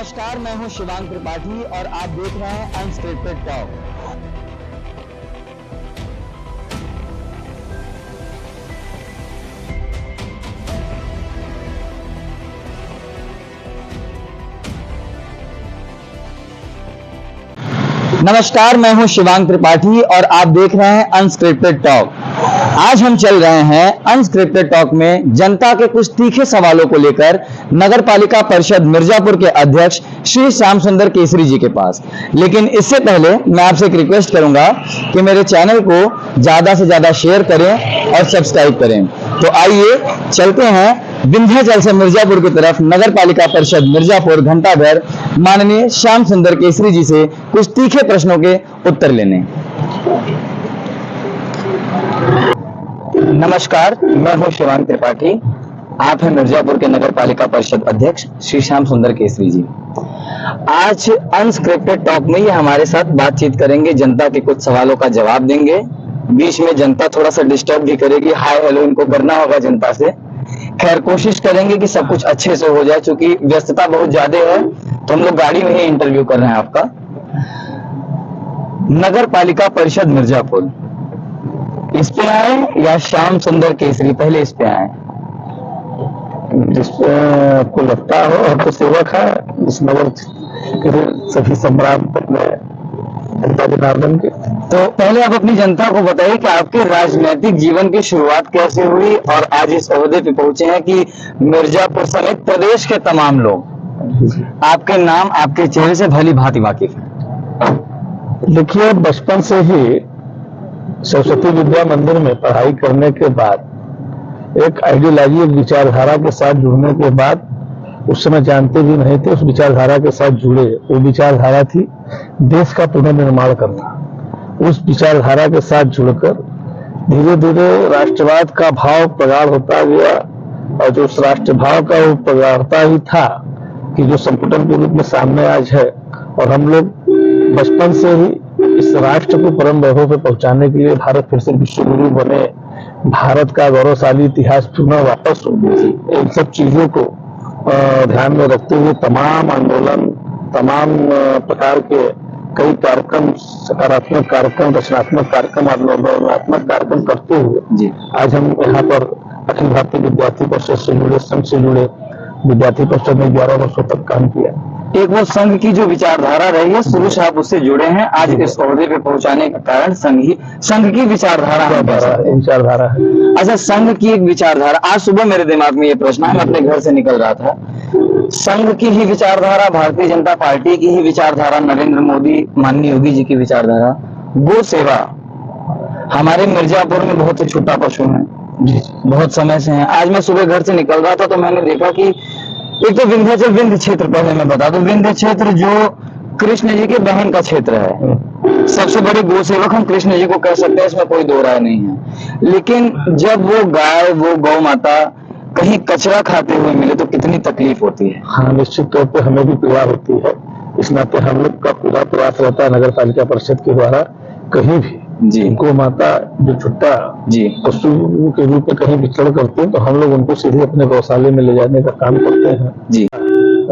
नमस्कार, मैं हूं शिवांग त्रिपाठी और आप देख रहे हैं अनस्क्रिप्टेड टॉक। नमस्कार, मैं हूं शिवांग त्रिपाठी और आप देख रहे हैं अनस्क्रिप्टेड टॉक। आज हम चल रहे हैं अनस्क्रिप्टेड टॉक में जनता के कुछ तीखे सवालों को लेकर नगर पालिका परिषद मिर्जापुर के अध्यक्ष श्री श्याम सुंदर केसरी जी के पास। लेकिन इससे पहले मैं आपसे एक रिक्वेस्ट करूंगा कि मेरे चैनल को ज्यादा से ज्यादा शेयर करें और सब्सक्राइब करें। तो आइए चलते हैं विंध्याचल से मिर्जापुर की तरफ नगर पालिका परिषद मिर्जापुर घंटाघर माननीय श्याम सुंदर केसरी जी से कुछ तीखे प्रश्नों के उत्तर लेने। नमस्कार, मैं हूं शिवांग त्रिपाठी। आप हैं मिर्जापुर के नगर पालिका परिषद अध्यक्ष श्री श्याम सुंदर केसरी जी। आज अनस्क्रिप्टेड टॉक में ये हमारे साथ बातचीत करेंगे, जनता के कुछ सवालों का जवाब देंगे। बीच में जनता थोड़ा सा डिस्टर्ब भी करेगी, हाय हेलो इनको करना होगा जनता से। खैर, कोशिश करेंगे कि सब कुछ अच्छे से हो जाए। चूंकि व्यस्तता बहुत ज्यादा है तो हम लोग गाड़ी में ही इंटरव्यू कर रहे हैं आपका। नगर पालिका परिषद मिर्जापुर, इस पे आए या श्याम सुंदर केसरी? पहले इस पे आए। जिसपे आपको लगता हो आपको सेवक है, इस नगर के सभी सम्राट जनता जनार्दन के। तो पहले आप अपनी जनता को बताइए कि आपके राजनीतिक जीवन की शुरुआत कैसे हुई और आज इस ओहदे पे पहुंचे हैं कि मिर्जापुर समेत प्रदेश के तमाम लोग आपके नाम, आपके चेहरे से भली भांति वाकिफ हैं। देखिए, बचपन से ही सरस्वती विद्या मंदिर में पढ़ाई करने के बाद एक आइडियोलॉजी, एक विचारधारा के साथ जुड़ने के बाद, उस समय जानते भी नहीं थे, उस विचारधारा के साथ जुड़े। वो विचारधारा थी देश का पुनर्निर्माण करना। उस विचारधारा के साथ जुड़कर धीरे धीरे राष्ट्रवाद का भाव प्रगाढ़ होता गया और जो उस राष्ट्रभाव का वो प्रगाढ़ता ही था कि जो संपुटन के रूप में सामने आज है। और हम लोग बचपन से ही इस राष्ट्र को परम वैभव पे पहुंचाने के लिए भारत फिर से विश्व गुरु बने, भारत का गौरवशाली इतिहास पुनः वापस हो। इन सब चीजों को ध्यान में रखते हुए तमाम आंदोलन, तमाम प्रकार के कई कार्यक्रम, सकारात्मक कार्यक्रम, रचनात्मक कार्यक्रम, आंदोलनात्मक कार्यक्रम करते हुए आज हम यहाँ पर अखिल भारतीय विद्यार्थी परिषद से जुड़े, संघ से जुड़े। विद्यार्थी परिषद में 11 वर्षों तक काम किया। एक वो संघ की जो विचारधारा रही है, शुरू से आप उससे जुड़े हैं। आज इस ओहदे पे पहुंचाने का कारण संघ की विचारधारा है। अच्छा, संघ की एक विचारधारा। आज सुबह मेरे दिमाग में ये प्रश्न है, मैं अपने घर से निकल रहा था। संघ की ही विचारधारा, भारतीय जनता पार्टी की ही विचारधारा, नरेंद्र मोदी, माननीय योगी जी की विचारधारा, गो सेवा हमारे मिर्जापुर में बहुत ही छोटा पशु है, बहुत समय से है। आज मैं सुबह घर से निकल रहा था तो मैंने देखा कि एक तो विंध्याचल, विंध्य क्षेत्र, पहले मैं बता दूं, विंध्य क्षेत्र जो कृष्ण जी के बहन का क्षेत्र है। सबसे बड़े गो सेवक हम कृष्ण जी को कह सकते हैं, इसमें कोई दो राय नहीं है। लेकिन जब वो गाय, वो गौ माता कहीं कचरा खाते हुए मिले तो कितनी तकलीफ होती है। हाँ, निश्चित तौर पे हमें भी पीड़ा होती है। इस नाते हम लोग का पूरा प्रयास रहता है नगर पालिका परिषद के द्वारा कहीं भी गौ माता जो छुट्टा पशु के रूप में कहीं विचरण करते हैं तो हम लोग उनको सीधे अपने गौशाले में ले जाने का काम करते हैं।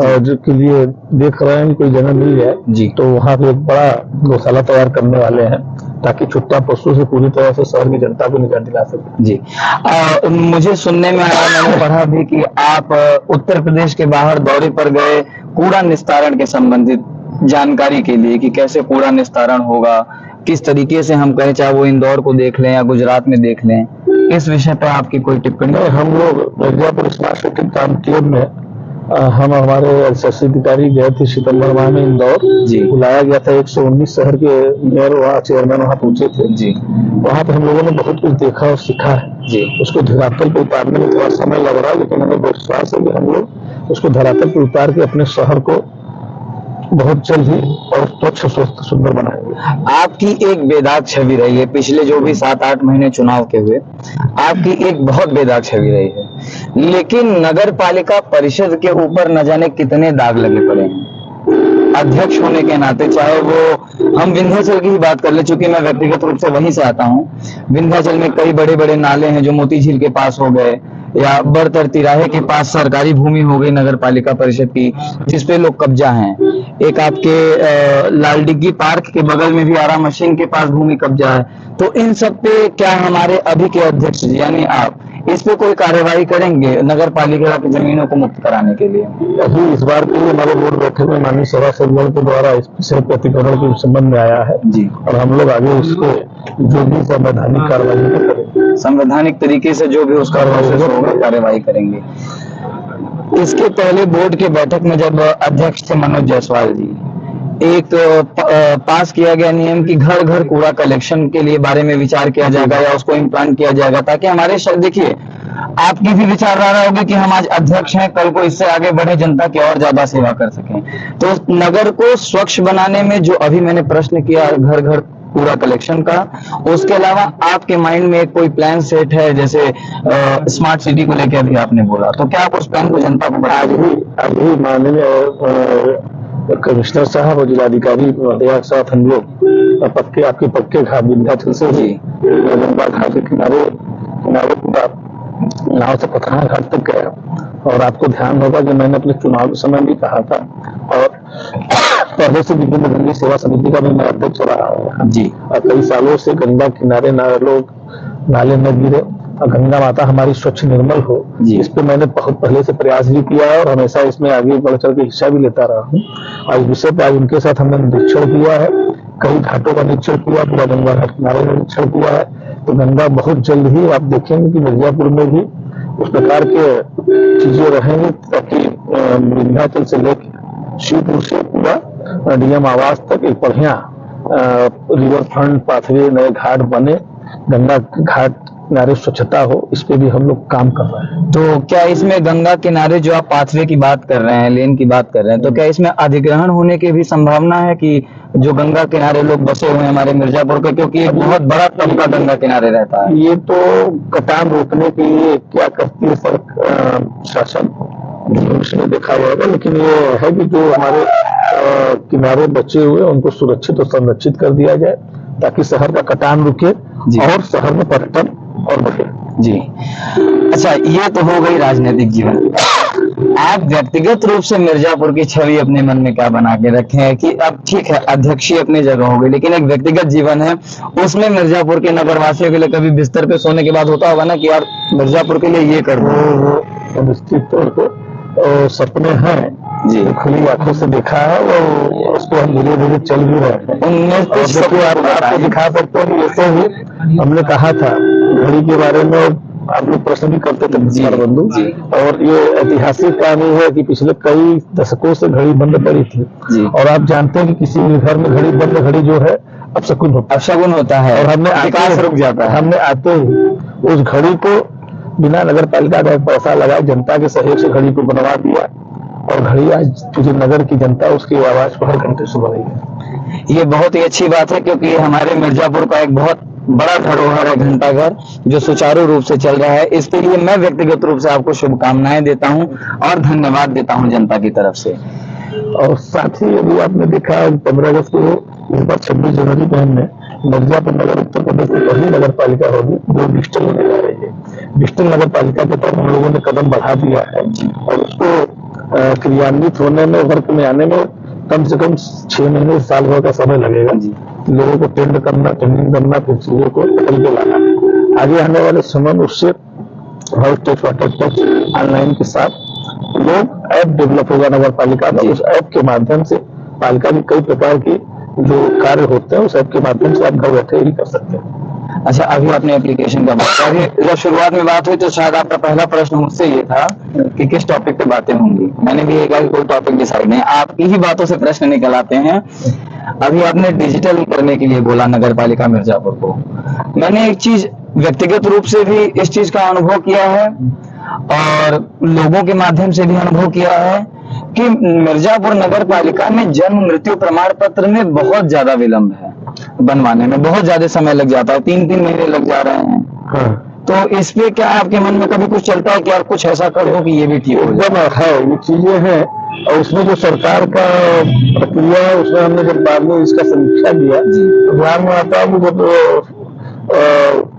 और जिसके लिए देख रहे हैं कोई जगह मिल जाए तो वहाँ पे एक बड़ा गौशाला तैयार करने वाले हैं ताकि छुट्टा पशु से पूरी तरह से शहर की जनता को निजात दिला सके। मुझे सुनने में आया, मैंने पढ़ा भी कि आप उत्तर प्रदेश के बाहर दौरे पर गए कूड़ा निस्तारण के संबंधित जानकारी के लिए कि कैसे कूड़ा निस्तारण होगा, किस तरीके से हम कहें, चाहे वो इंदौर को देख लें या गुजरात में देख लें। इस विषय पर आपकी कोई टिप्पणी? हम लोग मिर्जापुर स्मार्ट सिटी काम में हम हमारे एसएससी अधिकारी गए थे सितंबर माह में इंदौर। बुलाया गया था 119 शहर के मेयर, वहाँ चेयरमैन वहाँ पहुंचे थे। वहाँ पे हम लोगों ने बहुत कुछ देखा और सीखा है। उसको धरातल पे उतारने में थोड़ा समय लग रहा है, लेकिन हमें विश्वास है कि हम लोग उसको धरातल पे उतार के अपने शहर को बहुत जल्द ही और स्वच्छ, स्वस्थ, सुंदर बनाएंगे। आपकी एक बेदाग छवि रही है पिछले जो भी 7-8 महीने चुनाव के हुए, आपकी एक बहुत बेदाग छवि रही है। लेकिन नगर पालिका परिषद के ऊपर न जाने कितने दाग लगे पड़े हैं। अध्यक्ष होने के नाते, चाहे वो हम विंध्याचल की ही बात कर ले, चूंकि मैं व्यक्तिगत रूप से वहीं से आता हूँ। विंध्याचल में कई बड़े बड़े नाले हैं जो मोती झील के पास हो गए, या बड़तर तिराहे के पास सरकारी भूमि हो गई नगर पालिका परिषद की, जिसपे लोग कब्जा हैं। एक आपके लाल डिग्गी पार्क के बगल में भी आरा मशीन के पास भूमि कब्जा है। तो इन सब पे क्या हमारे अभी के अध्यक्ष जी यानी आप इस पे कोई कार्यवाही करेंगे नगर पालिका की जमीनों को मुक्त कराने के लिए? अभी इस बार के लिए हमारे बोर्ड बैठक में माननीय सभा सदस्य के द्वारा इस विषय प्रतिकरण के संबंध में आया है जी, और हम लोग आगे उसको जो भी संवैधानिक कार्रवाई करेंगे, संवैधानिक तरीके से जो भी उसका प्रोसेस होगा कार्यवाही करेंगे। इसके पहले बोर्ड के बैठक में जब अध्यक्ष थे मनोज जायसवाल जी, एक पास किया गया नियम कि घर घर कूड़ा कलेक्शन के लिए बारे में विचार किया जाएगा या उसको इम्प्लांट किया जाएगा, ताकि हमारे देखिए आपकी भी विचारधारा होगी कि हम आज अध्यक्ष हैं, कल को इससे आगे बढ़े, जनता की और ज्यादा सेवा कर सकें। तो नगर को स्वच्छ बनाने में जो अभी मैंने प्रश्न किया घर घर कूड़ा कलेक्शन का, उसके अलावा आपके माइंड में कोई प्लान सेट है, जैसे स्मार्ट सिटी को लेकर भी आपने बोला, तो क्या आप उस प्लान को जनता को अभी माननीय कमिश्नर साहब और जिलाधिकारी महोदया के साथ हम लोग आपके पक्के घाट विंध्याचल से ही लंबा घाट के किनारे पूरा नाव से पथराना घाट तक गया। और आपको ध्यान होगा कि मैंने अपने चुनाव के समय भी कहा था, और पहले से विभिन्न गंगा सेवा समिति का भी मैं अध्यक्ष रहा हूँ जी। और कई सालों से गंगा किनारे लोग नाले न गिरे और गंगा माता हमारी स्वच्छ निर्मल हो, इस पे मैंने बहुत पहले से प्रयास भी किया है और हमेशा इसमें आगे बढ़ चढ़ के हिस्सा भी लेता रहा हूँ। और इस विषय पे आज उनके साथ हमने निरीक्षण किया है, कई घाटों का निरीक्षण किया, पूरा गंगा घाट किनारे में निरीक्षण किया है। तो गंगा बहुत जल्द ही आप देखेंगे कि मिर्जापुर में भी उस प्रकार के चीजें रहेंगी, ताकि विंध्याचल से लेकर शिवपुर से पूरा डीएम आवास तक एक बढ़िया रिवर फ्रंट पाथवे नए घाट बने, गंगा घाट किनारे स्वच्छता हो, इस पे भी हम लोग काम कर रहे हैं। तो क्या इसमें गंगा किनारे जो आप पाथवे की बात कर रहे हैं, लेन की बात कर रहे हैं, तो क्या इसमें अधिग्रहण होने की भी संभावना है कि जो गंगा किनारे लोग बसे हुए हैं हमारे मिर्जापुर के, क्योंकि एक बहुत बड़ा तबका गंगा किनारे रहता है? ये तो कटान रोकने के लिए क्या करती है शासन, उसने देखा जाएगा, लेकिन ये है कि जो हमारे किनारे बचे हुए उनको सुरक्षित और संरक्षित कर दिया जाए, ताकि शहर का कटान रुके और शहर में पर्यटन और बढ़े जी। अच्छा, ये तो हो गई राजनीतिक जीवन। आप व्यक्तिगत रूप से मिर्जापुर की छवि अपने मन में क्या बना के रखे हैं कि अब ठीक है अध्यक्षीय अपनी जगह हो गई, लेकिन एक व्यक्तिगत जीवन है, उसमें मिर्जापुर के नगरवासियों के लिए कभी बिस्तर पे सोने के बाद होता होगा ना कि यार मिर्जापुर के लिए ये कर दो? निश्चित तौर पर सपने हैं जी, खुली आंखों से देखा है और उसको हम धीरे धीरे चल भी रहे हैं। उनमें कुछ आपको दिखा सकते हैं। जैसे ही हमने कहा था घड़ी के बारे में, आप लोग प्रश्न भी करते थे बंधु, और ये ऐतिहासिक कहानी है कि पिछले कई दशकों से घड़ी बंद पड़ी थी, और आप जानते हैं कि किसी भी घर में घड़ी बंद घड़ी जो है अपशकुन होता है, और हमने विकास रुक जाता है। हमने आते ही उस घड़ी को बिना नगर पालिका का पैसा लगाए जनता के सहयोग से घड़ी को बनवा दिया, और घड़ी आज जो नगर की जनता उसकी आवाज पर हर घंटे सुन रही है। ये बहुत ही अच्छी बात है, क्योंकि हमारे मिर्जापुर का एक बहुत बड़ा धरोहर है घंटाघर, जो सुचारू रूप से चल रहा है। इसके लिए मैं व्यक्तिगत रूप से आपको शुभकामनाएं देता हूं और धन्यवाद देता हूं जनता की तरफ से। और साथ ही अभी आपने देखा 15 अगस्त को इस बार 26 जनवरी को हमने मिर्जापुर नगर उत्तर प्रदेश की पहली नगर पालिका होगी जो डिजिटल होने जा रही है। डिजिटल नगर पालिका के तहत हम लोगों ने कदम बढ़ा दिया है, और उसको क्रियान्वित होने में, वर्क में आने में कम से कम 6 महीने साल भर का समय लगेगा। लोगों को ट्रेंड करना, ट्रेनिंग करना, फिर चीजों को बदल के लाना। आगे आने वाले समय में उससे house tax, water tax online के साथ लोग ऐप डेवलप होगा नगर पालिका का। उस ऐप के माध्यम से पालिका की कई प्रकार की जो कार्य होते हैं उस ऐप के माध्यम से आप घर बैठे ही कर सकते हैं। अच्छा, अभी आपने एप्लीकेशन का बात किया, जब शुरुआत में बात हुई तो शायद आपका पहला प्रश्न मुझसे ये था कि किस टॉपिक पे बातें होंगी। मैंने भी कहा कि कोई टॉपिक डिसाइड नहीं, आपकी ही बातों से प्रश्न निकल आते हैं। अभी आपने डिजिटल करने के लिए बोला नगर पालिका मिर्जापुर को। मैंने एक चीज व्यक्तिगत रूप से भी इस चीज का अनुभव किया है और लोगों के माध्यम से भी अनुभव किया है कि मिर्जापुर नगर पालिका में जन्म मृत्यु प्रमाण पत्र में बहुत ज्यादा विलंब है बनवाने में, बहुत ज्यादा समय लग जाता है, 3-3 महीने लग जा रहे हैं। तो इस पे क्या आपके मन में कभी कुछ चलता है कि यार कुछ ऐसा कर दो कि ये भी ठीक हो जाए? है, ये चीजें हैं और उसमें जो सरकार का प्रक्रिया है, उसमें हमने जब बाद में इसका समीक्षा किया तो ध्यान में आता है कि जब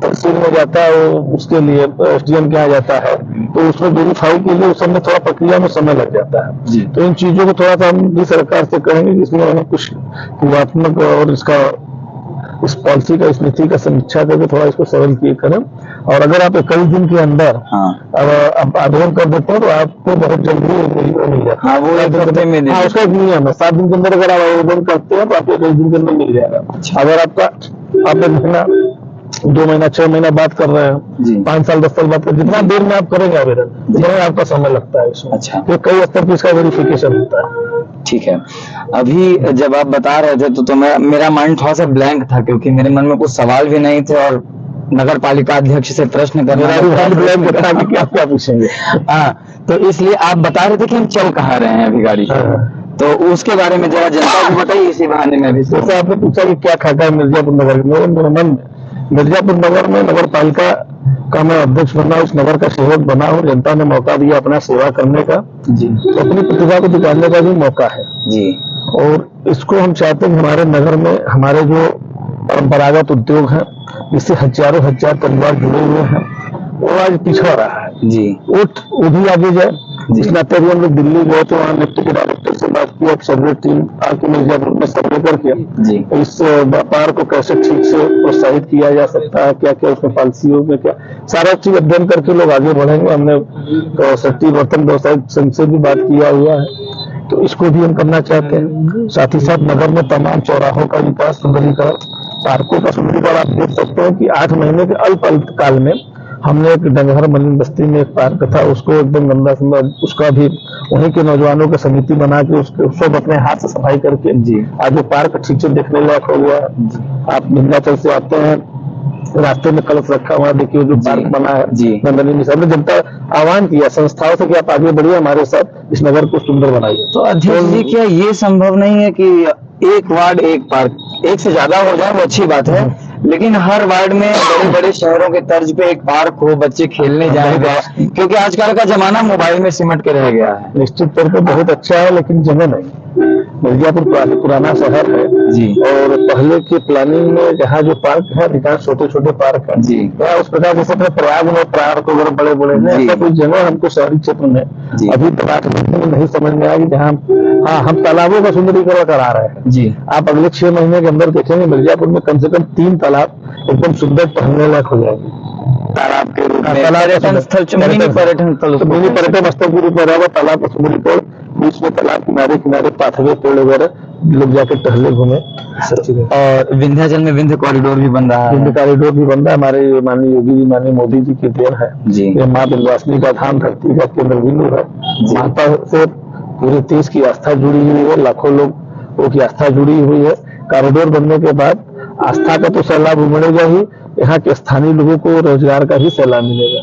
तहसील में जाता है वो उसके लिए एसडीएम के यहाँ जाता है तो उसमें वेरीफाई के लिए उस समय थोड़ा प्रक्रिया में समय लग जाता है। तो इन चीजों को थोड़ा सा हम भी सरकार से कहेंगे कि इसमें हमें कुछ क्रियात्मक और इसका इस पॉलिसी का इस नीति का समीक्षा करके थोड़ा इसको सरल किए करें। और अगर आप 21 दिन के अंदर अब आवेदन कर देते हैं तो आपको बहुत जल्दी मिल जाता है। वो 1 हफ्ते में हाँ, उसका एक नियम है, 7 दिन के अंदर अगर आप आवेदन करते हैं तो आपको 21 दिन के अंदर मिल जाएगा। अगर आप 1 महीना 2 महीना 6 महीना बात कर रहे हैं, 5 साल 10 साल बात कर, जितना देर में आप करेंगे आवेदन उतना आपका समय लगता है इसमें। अच्छा, तो कई स्तर पर इसका वेरिफिकेशन होता है। ठीक है। अभी जब आप बता रहे थे तो मेरा माइंड थोड़ा सा ब्लैंक था, क्योंकि मेरे मन में कुछ सवाल भी नहीं थे और नगर पालिका अध्यक्ष से प्रश्न करना क्या पूछेंगे। हाँ, तो इसलिए आप बता रहे थे कि हम चल कहाँ रहे हैं अभी गाड़ी, तो उसके बारे में जरा जनता को बताइए इसी बहाने में भी। जैसे आपने पूछा कि क्या खाता है मिर्जापुर नगर में, मिर्जापुर नगर में नगर पालिका का मैं अध्यक्ष बना, उस नगर का सेवक बना हूँ। जनता ने मौका दिया अपना सेवा करने का जी, तो अपनी प्रतिभा को दिखाने का भी मौका है जी। और इसको हम चाहते हैं हमारे नगर में हमारे जो परंपरागत उद्योग हैं जिससे हजारों हजार परिवार जुड़े हुए हैं वो आज पिछड़ रहा है जी, वो भी आगे जाए। इस नाते भी हम लोग दिल्ली गए तो वहाँ निफ्टी के डायरेक्टर से बात की, एक सर्वे टीम आके मिर्जापुर में सर्वे करके इस व्यापार को कैसे ठीक से प्रोत्साहित किया जा सकता है, क्या क्या उसमें पॉलिसियों में क्या सारा चीज अध्ययन करके लोग आगे बढ़ेंगे। हमने सट्टी बर्तन व्यवसाय संघ से भी बात किया हुआ है, तो इसको भी हम करना चाहते हैं। साथ ही साथ नगर में तमाम चौराहों का विकास, सुंदरीकरण, पार्कों का सुंदरीकरण। आप देख सकते हैं कि 8 महीने के अल्प काल में हमने एक डंगहर मलिन बस्ती में एक पार्क था, उसको एकदम गंदा उसका भी उन्हीं के नौजवानों की समिति बना के उसको सब अपने हाथ से सफाई करके जी आज वो पार्क ठीक से देखने लायक हो गया। आप विंध्याचल से आते हैं, रास्ते में कलश रखा हुआ, देखिए जो पार्क बना है जी, नंदनी मिश्रा ने जनता आह्वान किया संस्थाओं से कि आप आगे बढ़िए, हमारे साथ इस नगर को सुंदर बनाइए। तो अध्यक्ष जी, क्या ये संभव नहीं है कि एक वार्ड एक पार्क, एक से ज्यादा हो जाए वो अच्छी बात है, लेकिन हर वार्ड में बड़े बड़े शहरों के तर्ज पे एक पार्क हो, बच्चे खेलने जाएंगे, क्योंकि आजकल का जमाना मोबाइल में सिमट के रह गया है। निश्चित तौर पे बहुत अच्छा है, लेकिन जगह नहीं। मिर्जापुर पुराना शहर है जी, और पहले की प्लानिंग में जहाँ जो पार्क है अधिकांश छोटे छोटे पार्क है जी, उस प्रकार जैसे प्रयाग में पार्क वगैरह बड़े बड़े हैं, ऐसा कोई जगह हमको शहरी क्षेत्र में अभी तक नहीं समझ में आया कि जहाँ हम तालाबों का सुंदरीकरण करा रहे हैं जी। आप अगले 6 महीने के अंदर देखेंगे मिर्जापुर में कम से कम 3 तालाब एकदम सुंदर टहलने लायक हो जाएंगे। तालाब के रूप में पर्यटन स्थल, मिनी पर्यटन स्थल के रूप में रहेगा। तालाब का सुंदरीकरण, बीच में तालाब किनारे किनारे पाथवे पेड़ वगैरह लोग जाके टहले घूमे। और विंध्याचल में विंध्य कॉरिडोर भी बन रहा है, विंध्य कॉरिडोर भी बन रहा है। हमारे माननीय योगी जी, माननीय मोदी जी की देन है जी। ये माँ विंध्यवासिनी का धाम, धरती का केंद्र बिंदु है। माता से पूरे देश की आस्था जुड़ी हुई है, लाखों लोगों की आस्था जुड़ी हुई है। कॉरिडोर बनने के बाद आस्था का तो सैलाब उमड़ेगा ही, यहाँ के स्थानीय लोगों को रोजगार का भी सैलाब मिलेगा।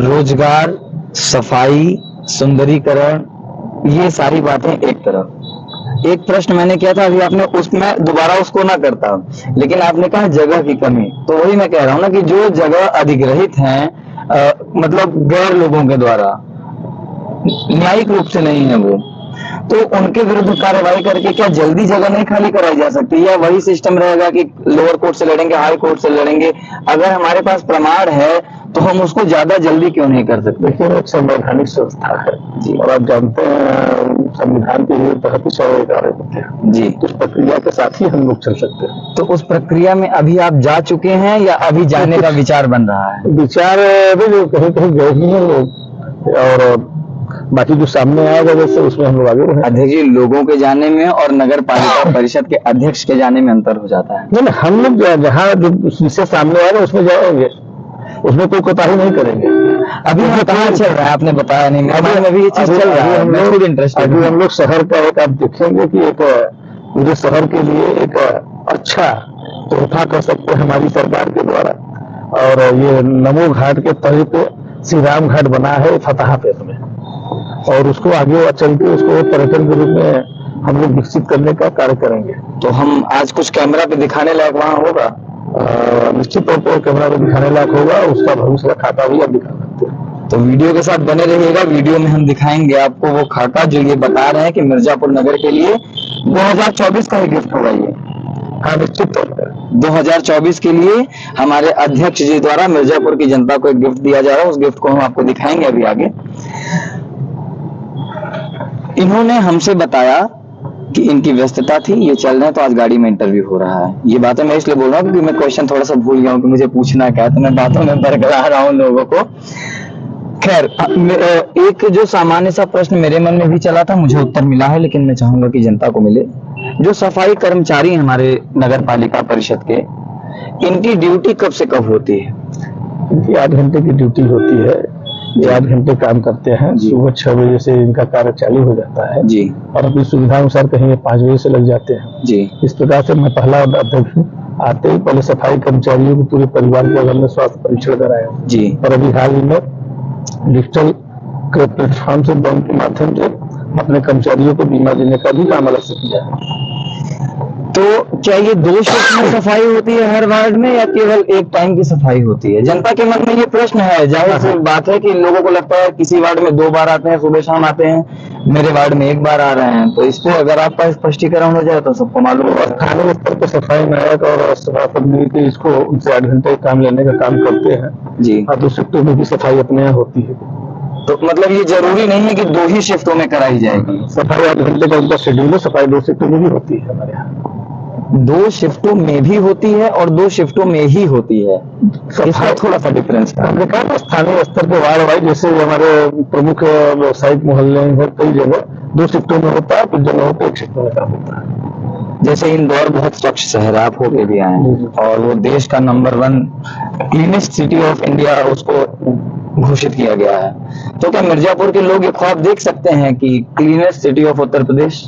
रोजगार, सफाई, सुंदरीकरण, ये सारी बातें एक तरफ। एक प्रश्न मैंने किया था अभी आपने, उसमें दोबारा उसको ना करता, लेकिन आपने कहा जगह की कमी, तो वही मैं कह रहा हूँ ना कि जो जगह अधिग्रहित हैं, मतलब गैर लोगों के द्वारा न्यायिक रूप से नहीं है वो, तो उनके विरुद्ध कार्रवाई करके क्या जल्दी जगह नहीं खाली कराई जा सकती, या वही सिस्टम रहेगा कि लोअर कोर्ट से लड़ेंगे, हाई कोर्ट से लड़ेंगे? अगर हमारे पास प्रमाण है तो हम उसको ज्यादा जल्दी क्यों नहीं कर सकते? देखिए, एक संवैधानिक संस्था है जी, और आप जानते हैं संविधान के लिए तहत सारे कार्य होते हैं जी, तो उस प्रक्रिया के साथ ही हम लोग चल सकते हैं। तो उस प्रक्रिया में अभी आप जा चुके हैं या अभी जाने का विचार बन रहा है? विचार भी कहीं कहीं गए ही हैं लोग, और बाकी जो सामने आएगा वैसे उसमें हम लोग आगे बढ़ेंगे। अध्यक्ष जी, लोगों के जाने में और नगर पालिका परिषद के अध्यक्ष के जाने में अंतर हो जाता है? नहीं, हम लोग जहाँ जो विषय सामने आएगा उसमें जाएंगे, उसमें कोई कोताही नहीं करेंगे। अभी हम कहाँ चल रहा है आपने बताया नहीं, अभी ये चीज चल रहा है, अभी हम लोग शहर का एक आप देखेंगे कि एक पूरे शहर के लिए एक अच्छा तोहफा कर सकते हैं हमारी सरकार के द्वारा, और ये नमो घाट के तर्ज पे श्री राम घाट बना है फतहा पेट में, और उसको आगे चल के उसको पर्यटन के रूप में हम लोग विकसित करने का कार्य करेंगे। तो हम आज कुछ कैमरा पे दिखाने लायक वहाँ होगा? निश्चित तौर पर कैमरा पे दिखाने लायक होगा, उसका भविष्य का खाता भी आप दिखा सकते हैं। तो वीडियो के साथ बने रहिएगा। वीडियो में हम दिखाएंगे आपको वो खाका जो ये बता रहे हैं कि मिर्जापुर नगर के लिए 2024 का ही गिफ्ट होगा ये। हाँ, निश्चित तौर पर 2024 के लिए हमारे अध्यक्ष जी द्वारा मिर्जापुर की जनता को एक गिफ्ट दिया जा रहा है। उस गिफ्ट को हम आपको दिखाएंगे अभी आगे। इन्होंने हमसे बताया कि इनकी व्यस्तता थी, ये चल रहे हैं, तो आज गाड़ी में इंटरव्यू हो रहा है। ये बातें मैं इसलिए बोल रहा हूँ क्योंकि मैं क्वेश्चन थोड़ा सा भूल गया हूँ कि मुझे पूछना क्या है, तो मैं बातों में बरकरार रहा हूँ लोगों को। खैर, एक जो सामान्य सा प्रश्न मेरे मन में भी चला था, मुझे उत्तर मिला है, लेकिन मैं चाहूंगा कि जनता को मिले। जो सफाई कर्मचारी हैं हमारे नगर पालिका परिषद के, इनकी ड्यूटी कब से कब होती है? इनकी 8 घंटे की ड्यूटी होती है। ये 8 घंटे काम करते हैं। सुबह 6 बजे से इनका कार्य चालू हो जाता है जी, और अपनी सुविधा अनुसार कहीं ये 5 बजे से लग जाते हैं जी। इस प्रकार से मैं पहला अध्यक्ष हूँ। आते ही पहले सफाई कर्मचारियों को पूरे परिवार के हमने स्वास्थ्य परीक्षण कराया जी, और अभी हाल ही में डिजिटल प्लेटफॉर्म से बैंक के माध्यम से अपने कर्मचारियों को बीमा देने का भी काम अलग से किया है। तो क्या ये 2 शिफ्ट में सफाई होती है हर वार्ड में, या केवल एक टाइम की सफाई होती है? जनता के मन में ये प्रश्न है। जाहिर सी बात है कि लोगों को लगता है किसी वार्ड में 2 बार आते हैं, सुबह शाम आते हैं, मेरे वार्ड में 1 बार आ रहे हैं। तो इसको अगर आपका स्पष्टीकरण हो जाए तो सबको मालूम होगा। स्थानीय स्तर पर सफाई नायक और सभापति मिलकर इसको उनसे 8 घंटे काम लेने का काम करते हैं जी। और 2 शिफ्टों में भी सफाई अपने यहाँ होती है। तो मतलब ये जरूरी नहीं है कि 2 ही शिफ्टों में कराई जाएगी। सफाई 8 घंटे का उनका शेड्यूल है। सफाई 2 शिफ्टों में भी होती है हमारे यहाँ। 2 शिफ्टों में भी होती है और 2 शिफ्टों में ही होती है, इसका थोड़ा सा डिफरेंस है। हमने कहा स्थानीय स्तर पर वार्ड वाइज, जैसे हमारे प्रमुख व्यावसायिक मोहल्ले हैं कई जगह 2 शिफ्टों में होता है, कुछ जगह होता है 1 शिफ्ट में काम होता है। जैसे इंदौर बहुत स्वच्छ शहर, आप होके भी आए हैं और वो देश का number 1 cleanest city of India उसको घोषित किया गया है। तो क्या मिर्जापुर के लोग ये ख्वाब देख सकते हैं कि cleanest city of Uttar Pradesh?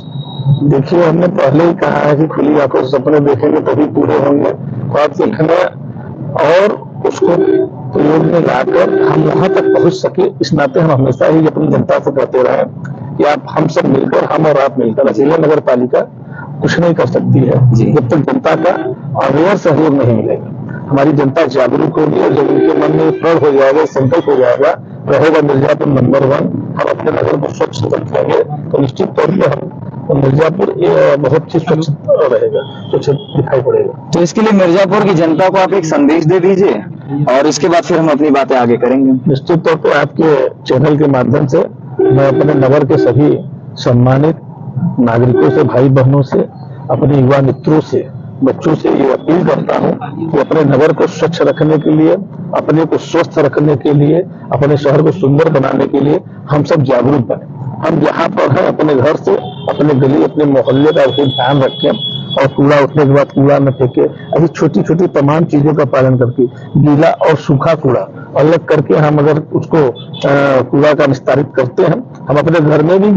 देखिए, हमने पहले ही कहा है कि खुली आंखों से सपने देखेंगे तभी पूरे होंगे। ख्वाब देखना और उसको प्रयोग में लाकर हम वहां तक पहुंच सके, इस नाते हम हमेशा ही अपनी जनता से कहते रहे कि आप हम सब मिलकर, हम और आप मिलकर अकेले नगर पालिका कुछ नहीं कर सकती है जब तक जनता का अवेयर सहयोग नहीं मिलेगा। हमारी जनता जागरूक होगी और जब उनके मन में प्रण हो जाएगा, संकल्प हो जाएगा, रहेगा मिर्जापुर नंबर 1, हम अपने नगर को स्वच्छ रखेंगे, तो निश्चित तौर पर हम मिर्जापुर बहुत ही स्वच्छ रहेगा, स्वच्छ दिखाई पड़ेगा। तो इसके लिए मिर्जापुर की जनता को आप एक संदेश दे दीजिए और इसके बाद फिर हम अपनी बातें आगे करेंगे। निश्चित तौर पर आपके चैनल के माध्यम से मैं अपने नगर के सभी सम्मानित नागरिकों से, भाई बहनों से, अपने युवा मित्रों से, बच्चों से ये अपील करता हूँ कि अपने नगर को स्वच्छ रखने के लिए, अपने को स्वस्थ रखने के लिए, अपने शहर को सुंदर बनाने के लिए हम सब जागरूक बने। हम जहाँ पर हैं अपने घर से, अपने गली, अपने मोहल्ले का भी ध्यान रखें और कूड़ा उठने के बाद कूड़ा न फेंके। ऐसी छोटी छोटी तमाम चीजों का पालन करके, गीला और सूखा कूड़ा अलग करके हम अगर उसको कूड़ा का निस्तारित करते हैं, हम अपने घर में भी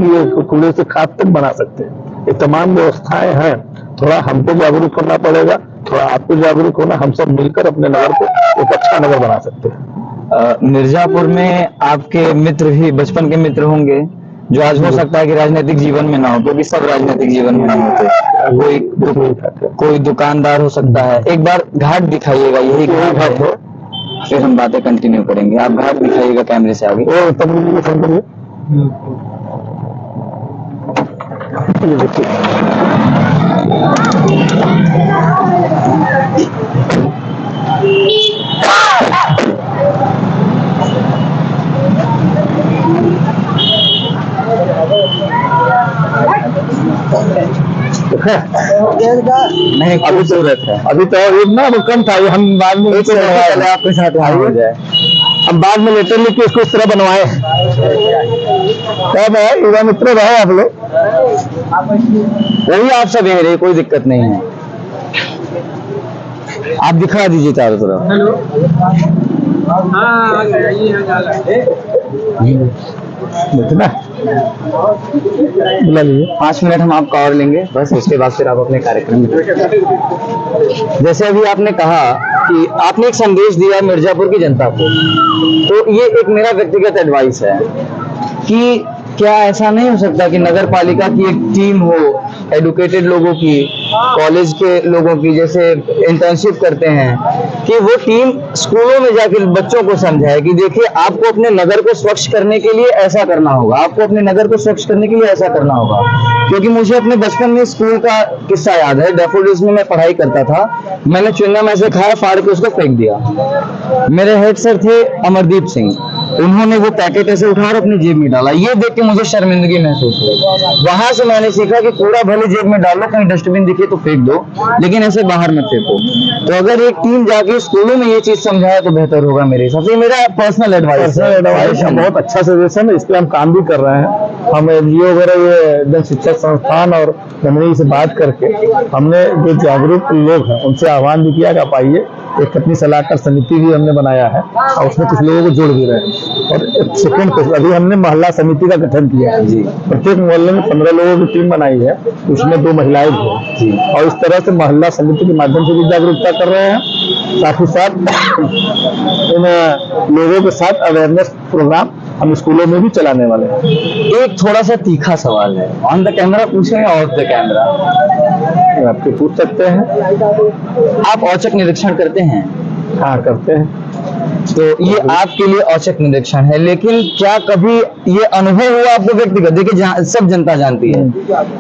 कूड़े से खाद तक बना सकते हैं। ये तमाम व्यवस्थाएं हैं। थोड़ा हमको जागरूक होना पड़ेगा, थोड़ा आपको जागरूक होना, हम सब मिलकर अपने नगर को एक अच्छा नगर बना सकते हैं। मिर्जापुर में आपके मित्र भी बचपन के मित्र होंगे जो आज हो सकता है कि राजनीतिक जीवन में ना हो, क्योंकि सब राजनीतिक जीवन में नहीं होते। कोई दुकानदार हो सकता है। एक बार घाट दिखाइएगा, यही घाट है, फिर हम बातें कंटिन्यू करेंगे। आप घाट दिखाइएगा कैमरे से आगे। नहीं, खूबसूरत है। अभी तो ना वो कम था, हम बाद में आपके साथ हो जाए, हम बाद में लेटर लिख के इसको इस तरह बनवाए। क्या है, युवा मित्र रहे आप लोग, वही आप सब रहे, कोई दिक्कत नहीं है। आप दिखा दीजिए चारों तरफ। इतना 5 मिनट हम आपका और लेंगे बस, उसके बाद फिर आप अपने कार्यक्रम में। जैसे अभी आपने कहा कि आपने एक संदेश दिया मिर्जापुर की जनता को, तो ये एक मेरा व्यक्तिगत एडवाइस है कि क्या ऐसा नहीं हो सकता कि नगर पालिका की एक टीम हो एडुकेटेड लोगों की, कॉलेज के लोगों की, जैसे इंटर्नशिप करते हैं, कि वो टीम स्कूलों में जाकर बच्चों को समझाए कि देखिए आपको अपने नगर को स्वच्छ करने के लिए ऐसा करना होगा, आपको अपने नगर को स्वच्छ करने के लिए ऐसा करना होगा। क्योंकि मुझे अपने बचपन में स्कूल का किस्सा याद है। डैफोडिल्स में मैं पढ़ाई करता था, मैंने च्युइंगम ऐसे खाया, फाड़ के उसको फेंक दिया। मेरे हेड सर थे अमरदीप सिंह, उन्होंने वो पैकेट ऐसे उठा और अपनी जेब में डाला। ये देख के मुझे शर्मिंदगी महसूस हुई। वहां से मैंने सीखा कि कूड़ा भले जेब में डालो, कहीं डस्टबिन दिखे तो फेंक दो, लेकिन ऐसे बाहर मत फेंको। तो अगर एक टीम जाके स्कूलों में ये चीज समझाए तो बेहतर होगा मेरे हिसाब से। मेरा पर्सनल एडवाइस है, बहुत अच्छा सजेशन है, इस पे हम काम भी कर रहे हैं। हम एनजीओ वगैरह, ये जन शिक्षा संस्थान और जनरल से बात करके हमने जो जागरूक लोग हैं उनसे आह्वान भी किया कि आप आइए। एक अपनी सलाहकार समिति भी हमने बनाया है और उसमें कुछ लोगों को जोड़ भी रहे हैं। और एक सेकंड पे अभी हमने मोहल्ला समिति का गठन किया है जी। प्रत्येक मोहल्ले में 15 लोगों की टीम बनाई है, उसमें 2 महिलाएं भी हैं जी। और इस तरह से मोहल्ला समिति के माध्यम से भी जागरूकता कर रहे हैं। साथ ही साथ इन लोगों के साथ अवेयरनेस प्रोग्राम हम स्कूलों में भी चलाने वाले हैं। एक थोड़ा सा तीखा सवाल है, ऑन द कैमरा पूछे या ऑफ द कैमरा? आपके पूछ सकते हैं। आप औचक निरीक्षण करते हैं? हाँ, करते हैं। तो ये आपके लिए औचक निरीक्षण है, लेकिन क्या कभी ये अनुभव हुआ आपको व्यक्तिगत? देखिए सब जनता जानती है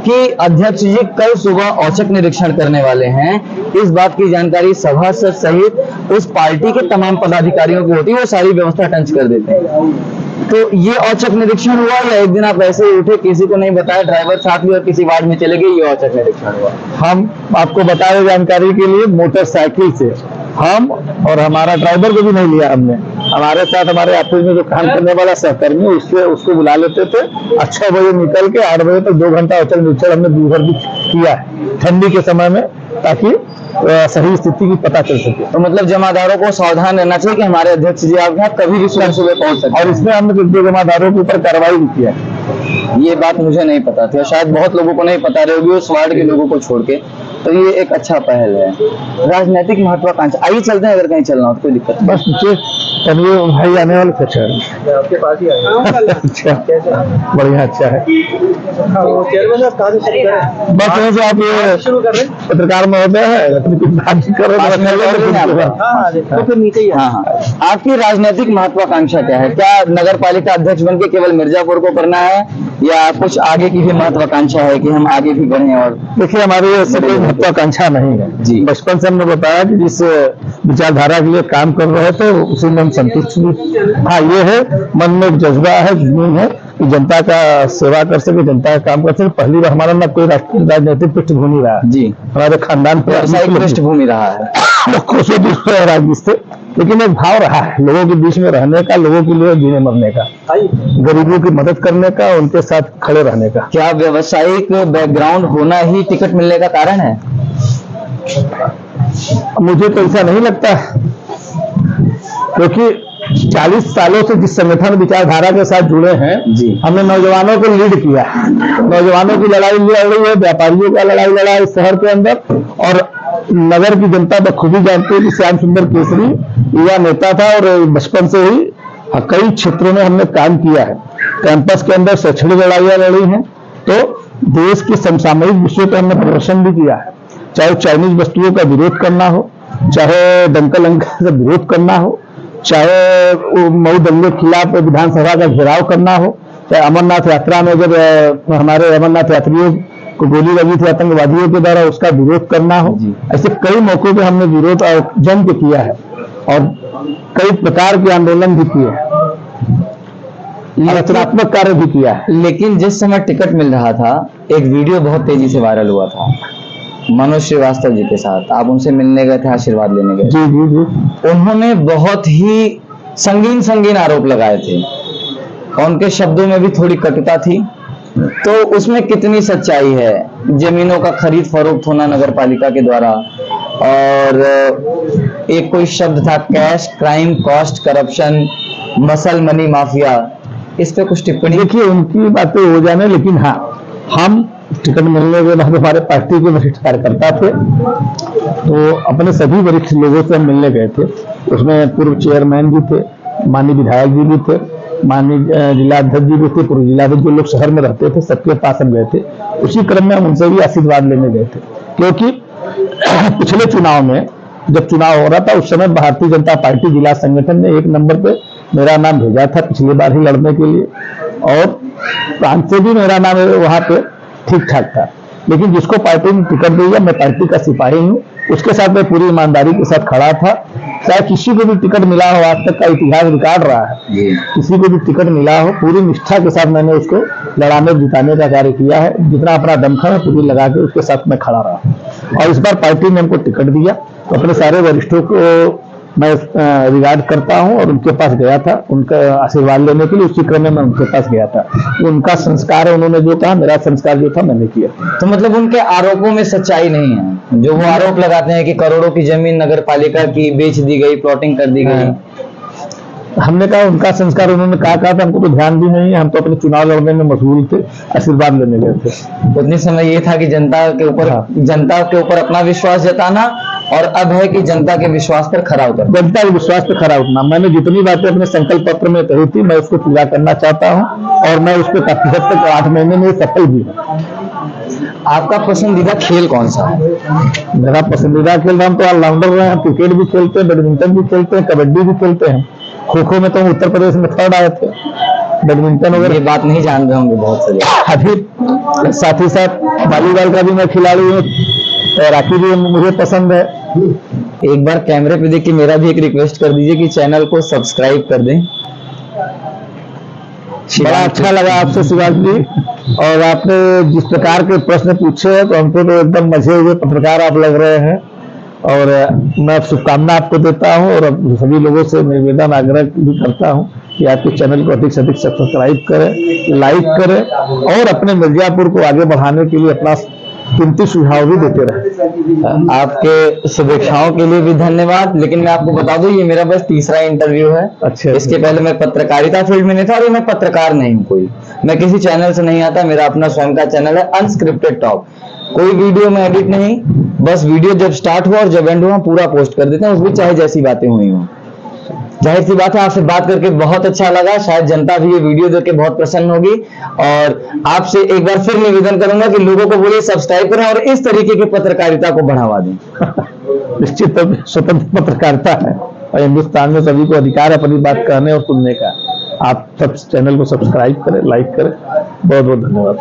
कि अध्यक्ष जी कल सुबह औचक निरीक्षण करने वाले हैं। इस बात की जानकारी सभासद सहित उस पार्टी के तमाम पदाधिकारियों को होती है, वो सारी व्यवस्था टंच कर देते हैं। तो ये औचक निरीक्षण हुआ या एक दिन आप ऐसे ही उठे, किसी को नहीं बताया, ड्राइवर साथ में और किसी वार्ड में चले गए, ये औचक निरीक्षण हुआ? हम आपको बता रहे जानकारी के लिए, मोटरसाइकिल से हम और हमारा ड्राइवर को भी नहीं लिया हमने। हमारे साथ हमारे ऑफिस में जो काम करने वाला सहकर्मी, उसको बुला लेते थे। 6 बजे निकल के 8 बजे तक 2 घंटा औचक निरीक्षण हमने दिन भर भी किया है ठंडी के समय में, ताकि सही स्थिति की पता चल सके। तो मतलब जमादारों को सावधान रहना चाहिए कि हमारे अध्यक्ष जी आपके यहाँ कभी भी सुबह पहुंच सकते हैं। और इसमें हमने 2 जमादारों के ऊपर कार्रवाई भी किया है। ये बात मुझे नहीं पता थी और शायद बहुत लोगों को नहीं पता रही होगी, उस वार्ड के लोगों को छोड़ के। तो ये एक अच्छा पहल है। राजनीतिक महत्वाकांक्षा, आइए चलते हैं, अगर कहीं चलना हो तो कोई दिक्कत नहीं। बस नीचे तनवीर भाई आने वाले थे। आपके पास ही आए। अच्छा, बढ़िया, अच्छा है। चेयरमैन साहब कहाँ से शुरू करें? बस वहीं से आप ये शुरू कर रहे हैं। पत्रकार महोदय है, अपनी कुछ बात कर रहे तो फिर नीचे ही है। हाँ हाँ, आपकी राजनीतिक महत्वाकांक्षा क्या है? क्या नगर पालिका अध्यक्ष बन के केवल मिर्जापुर को करना है या कुछ आगे की भी महत्वाकांक्षा है कि हम आगे भी बढ़ें? और देखिए, हमारी ऐसी कोई महत्वाकांक्षा नहीं है जी। बचपन से हमने बताया कि जिस विचारधारा के लिए काम कर रहे थे उसी में हम संतुष्ट भी। हाँ, ये है, मन में एक जज्बा है, जुनून है कि जनता का सेवा कर सके, जनता का काम कर सके। पहली बार हमारा ना कोई राजनीतिक पृष्ठभूमि रहा जी, हमारे खानदान पर व्यावसायिक पृष्ठभूमि रहा है। राजनीति से, लेकिन एक भाव रहा है लोगों के बीच में रहने का, लोगों के लिए जीने मरने का, गरीबों की मदद करने का, उनके साथ खड़े रहने का। क्या व्यावसायिक बैकग्राउंड होना ही टिकट मिलने का कारण है? मुझे तो ऐसा नहीं लगता, क्योंकि 40 सालों से जिस संगठन विचारधारा के साथ जुड़े हैं जी, हमने नौजवानों को लीड किया। नौजवानों की लड़ाई लड़ रही है, व्यापारियों का लड़ाई लड़ा है शहर के अंदर, और नगर की जनता बखूबी जानती है कि श्याम सुंदर केसरी युवा नेता था और बचपन से ही कई क्षेत्रों में हमने काम किया है। कैंपस के अंदर शैक्षणिक लड़ाइयाँ लड़ी हैं, तो देश के समसामयिक विषयों पर हमने प्रदर्शन भी किया है। चाहे चाइनीज वस्तुओं का विरोध करना हो, चाहे दंगल का विरोध करना हो, चाहे मऊ दंगे के खिलाफ विधानसभा का घेराव करना हो, चाहे अमरनाथ यात्रा में जब हमारे अमरनाथ यात्रियों को गोली लगी थी आतंकवादियों के द्वारा, उसका विरोध करना हो। ऐसे कई मौकों पे हमने विरोध और जम के किया है और कई प्रकार के आंदोलन भी किए हैं, रचनात्मक कार्य भी किया है। लेकिन जिस समय टिकट मिल रहा था, एक वीडियो बहुत तेजी से वायरल हुआ था मनोज श्रीवास्तव जी के साथ। आप उनसे मिलने गए थे, आशीर्वाद लेने गए? जी जी जी। उन्होंने बहुत ही संगीन आरोप लगाए थे और उनके शब्दों में भी थोड़ी कटुता थी। तो उसमें कितनी सच्चाई है? जमीनों का खरीद फरोख्त होना नगर पालिका के द्वारा, और एक कोई शब्द था cash crime, cost corruption, muscle money mafia, इस पे कुछ टिप्पणी? देखिए, उनकी बातें हो जाने, लेकिन हाँ, हम टिकट मिलने के बाद हमारे पार्टी के वरिष्ठ कार्यकर्ता थे, तो अपने सभी वरिष्ठ लोगों से हम मिलने गए थे। उसमें पूर्व चेयरमैन भी थे, माननीय विधायक जी भी थे, माननीय जिलाध्यक्ष जी भी थे, पूर्व जिलाध्यक्ष जो लोग शहर में रहते थे, सबके पास हम गए थे। उसी क्रम में हम उनसे भी आशीर्वाद लेने गए थे, क्योंकि पिछले चुनाव में जब चुनाव हो रहा था उस समय भारतीय जनता पार्टी जिला संगठन ने 1 नंबर पे मेरा नाम भेजा था पिछली बार ही लड़ने के लिए, और प्रांत से भी मेरा नाम वहां पे ठीक ठाक था। लेकिन जिसको पार्टी ने टिकट दिया, मैं पार्टी का सिपाही हूँ, उसके साथ मैं पूरी ईमानदारी के साथ खड़ा था। चाहे किसी को भी टिकट मिला हो, आज तक का इतिहास रिकॉर्ड रहा है, किसी को भी टिकट मिला हो, पूरी निष्ठा के साथ मैंने उसको लड़ाने जिताने का कार्य किया है। जितना अपना दमखम है पूरी लगा के उसके साथ मैं खड़ा रहा। और इस बार पार्टी ने हमको टिकट दिया तो अपने सारे वरिष्ठों को मैं रिगार्ड करता हूं और उनके पास गया था उनका आशीर्वाद लेने के लिए। उसी क्रम में मैं उनके पास गया था। उनका संस्कार है, उन्होंने जो कहा, मेरा संस्कार जो था मैंने किया। तो मतलब उनके आरोपों में सच्चाई नहीं है, जो वो आरोप लगाते हैं कि करोड़ों की जमीन नगर पालिका की बेच दी गई, प्लॉटिंग कर दी गई। हमने कहा उनका संस्कार, उन्होंने कहा था, हमको तो ध्यान भी नहीं है, हम तो अपने चुनाव लड़ने में मशगूल थे, आशीर्वाद लेने गए थे। उतने समय ये था कि जनता के ऊपर अपना विश्वास जताना, और अब है कि जनता के विश्वास पर खरा उतरना। जनता के विश्वास पर खरा उतरना। मैंने जितनी बातें अपने संकल्प पत्र में कही थी, मैं उसको पूरा करना चाहता हूँ, और मैं उस पर काफी हद तक 8 महीने में सफल भी हूँ। आपका पसंदीदा खेल कौन सा है? मेरा पसंदीदा खेल, हम तो ऑलराउंडर रहे हैं, क्रिकेट भी खेलते हैं, बैडमिंटन भी खेलते हैं, कबड्डी भी खेलते हैं। खो-खो में तो उत्तर प्रदेश में 3rd आए थे। बैडमिंटन वगैरह ये बात नहीं जान रहे होंगे बहुत सारे। अभी साथ ही साथ वॉलीबॉल का भी मैं खिलाड़ी हूँ, तैराकी भी मुझे पसंद है। एक बार कैमरे पे देख के मेरा भी एक रिक्वेस्ट कर दीजिए कि चैनल को सब्सक्राइब कर दें। बड़ा अच्छा लगा आपसे शिवाज जी, और आपने जिस प्रकार के प्रश्न पूछे हैं तो हमको तो एकदम मजे हुए पत्रकार आप लग रहे हैं। और मैं शुभकामना आपको देता हूं, और सभी लोगों से निवेदन आग्रह भी करता हूं कि आपके चैनल को अधिक से अधिक सब्सक्राइब करें, लाइक करें, और अपने मिर्जापुर को आगे बढ़ाने के लिए अपना कीमती सुझाव भी देते रहे। आपके शुभेच्छाओं के लिए भी धन्यवाद। लेकिन मैं आपको बता दूं, ये मेरा बस 3रा इंटरव्यू है। अच्छा। इसके पहले मैं पत्रकारिता फील्ड में नहीं था, और मैं पत्रकार नहीं हूँ कोई, मैं किसी चैनल से नहीं आता। मेरा अपना स्वयं का चैनल है अनस्क्रिप्टेड टॉक। कोई वीडियो में एडिट नहीं, बस वीडियो जब स्टार्ट हुआ और जब एंड हुआ पूरा पोस्ट कर देते हैं, उसमें चाहे जैसी बातें हुई हो। जाहिर सी बात है, आपसे बात करके बहुत अच्छा लगा। शायद जनता भी ये वीडियो देख के बहुत प्रसन्न होगी। और आपसे एक बार फिर निवेदन करूंगा कि लोगों को बोलिए सब्सक्राइब करें और इस तरीके की पत्रकारिता को बढ़ावा दें। निश्चित स्वतंत्र पत्रकारिता है, और हिंदुस्तान में सभी को अधिकार है अपनी बात कहने और सुनने का। आप सब चैनल को सब्सक्राइब करें, लाइक करें। बहुत बहुत धन्यवाद।